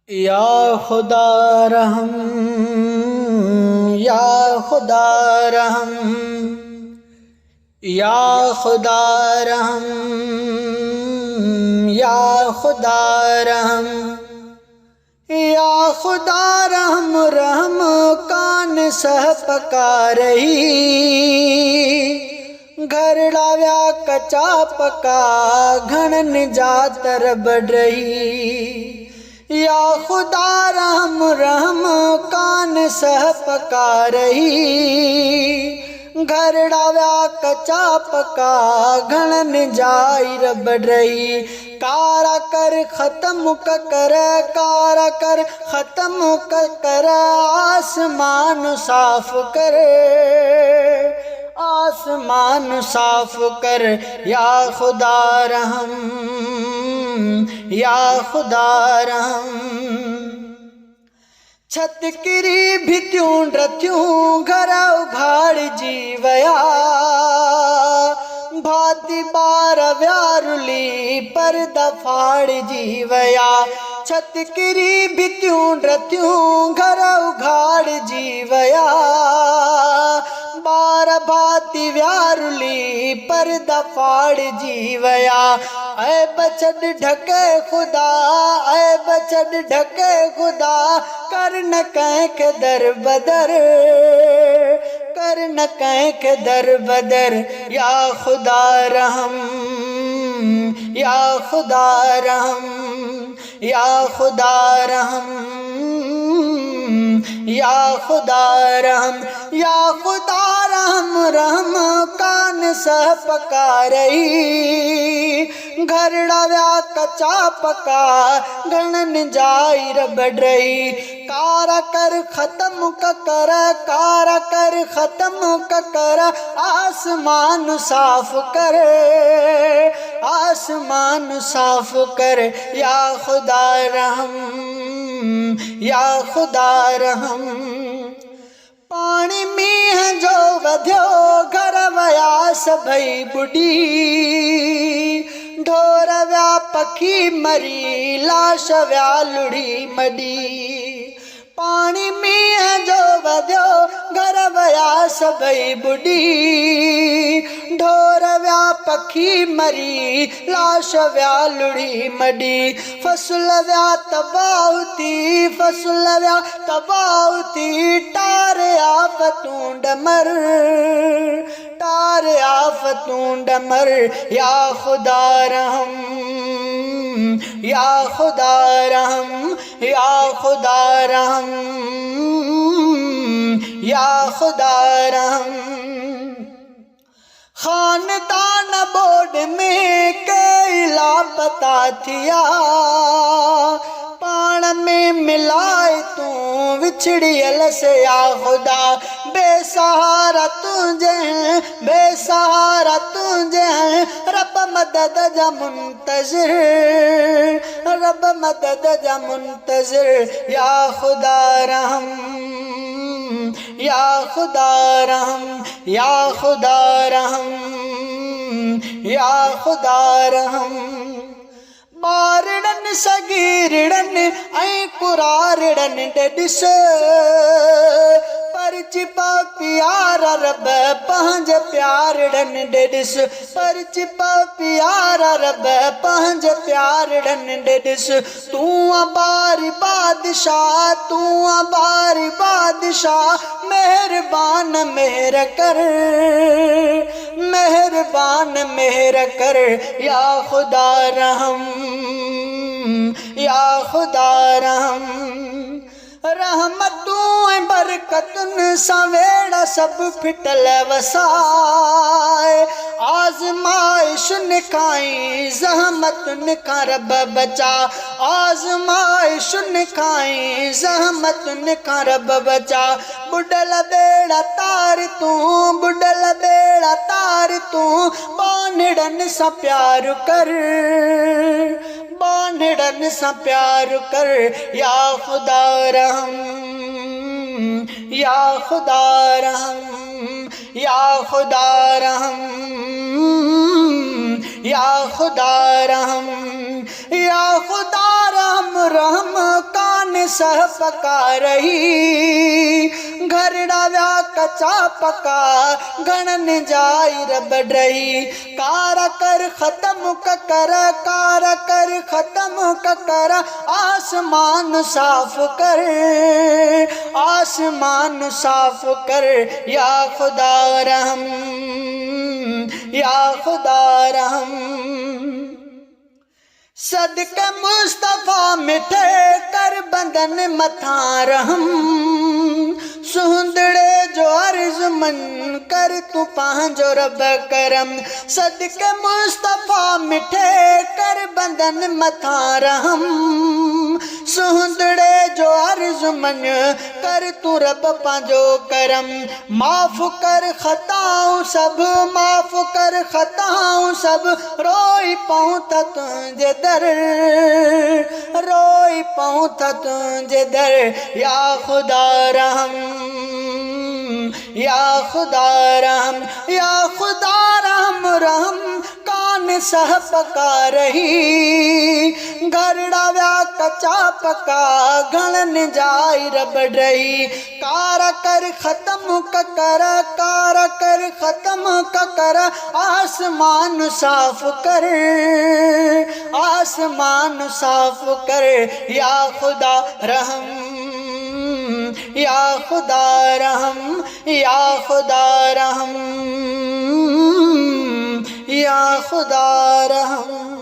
या खुदा रहम, या खुदा रहम, या खुदा रहम, या खुदा रहम, या खुदा रहम। रहम कान सह पका रही, घर डाव्या कचा पका घणन जातर बढ़ रही। या खुदा रहम, रहम कान सह पका रही, घर डाव्या कचा पका घणन जाई बढ़ रही। कारा कर खत्म कर, कारा कर खत्म कर, आसमान साफ कर, आसमान साफ कर। या खुदा रहम, या खुदा रहम। छत किरी भित्यूं रथियूं, घर उघाड़ जीवया, भाती बार व्यारुली पर्दा फाड़ जीवया। छत किरी भित्यूं रथियूं, घर उघाड़ जीवया, बार भाती व्यारुली पर्दा फाड़ जीवया। ऐ बचड ढके खुदा, ऐ बचड ढके खुदा, कर न कैंक दर बदर, कर न कैंक दर बदर। या खुदा रहम, या खुदा रहम, या खुदा रहम, या खुदा रहम, या खुदा रहम। रहम कान सह पका रही, घर डाव्या कचा पका घणन जाई बढ़ रही। कारा कर खत्म कर, कारा कर खत्म कर, आसमान साफ कर, आसमान साफ कर। या खुदा रहम, या खुदा रहम। पानी मींह जो वध्यो, घर वया सभई बुढ़ी, ढोर व्या पखी मरी, लाश व्या लुढ़ी मडी। पानी मींह जो वध्यो, घर वया सभई बुढ़ी, ढोर व्या पखी मरी, लाश व्या लुढ़ी मडी। फसल व्या तबाहुती, फसल व्या तबाहुती, टार आफतूं डमर, टार आफतूं डमर। या खुदा रहम, या खुदा रहम, या खुदा रहम, या खुदा रहम। खानदान बोर्ड में कई लापता थिया, पाण में मिलाए तू विछड़ियल से। या खुदा बेसहारा तुझे, बेसहारा तुझे, रब मदद जा मुंतज़िर, रब मदद जा मुंतज़िर। या खुदा रहम, या खुदा रहम, या खुदा रहम, या खुदा रहम। बारड़न सगीरड़न ऐं कुरारड़न ॾिस, परच प्यारा रब पंहिंज प्यारड़न ॾिस, परच प्यारा रब पंहिंज प्यारड़न ॾिस। तूं बारी बादशाह, तूं बारी बादशाह, मेहरबान मेहर कर, मेहरबान मेहर कर। या खुदा रहम, या खुदा रहम। रहमतूं बरकतुन सवेड़ा सब फिटल वसाए, आज़माइशुन खाई ज़हमतुन खां रब बचा, आज़माइशुन खाई ज़हमतुन खां रब बचा। बुडल बेड़ा तार तूं, बुडल बेड़ा तार तूं, बानड़न सां प्यार कर, बानड़न सां प्यार कर। या खुदा रहम, या खुदा रहम, या खुदा रहम, या खुदा रहम, या खुदा रहम। रहम का सह पका रही, घर डाव्या कचा पका गणन जाई रब डही। कार कर खत्म कर, कार कर खत्म कर, आसमान साफ कर, आसमान साफ कर, या खुदा रहम, या खुदा रहम। सदके मुस्तफा मिठे कर बंदन मथा रहम, सुंदड़े जो अर्ज मन कर तू पांजो रब करम। सदके मुस्तफा मिठे कर बंदन मथा रहम, सुंदड़े जो अर्ज मन कर तू रब पांजो करम। माफ कर खताऊं सब, माफ कर खताऊं सब, रोई पाऊं ता तुझे दर, रोई पाऊं ता तुझे दर, या खुदा रहम, या खुदा रहम, या खुदा रहम रहम। कान सह पका रही, घर डाव्या कचा पका गणन जाई रब डही। कार कर खत्म कर, कार कर खत्म कर, आसमान साफ कर, आसमान साफ कर, या खुदा रहम, या खुदा रहम, या खुदा रहम, या खुदा रहम।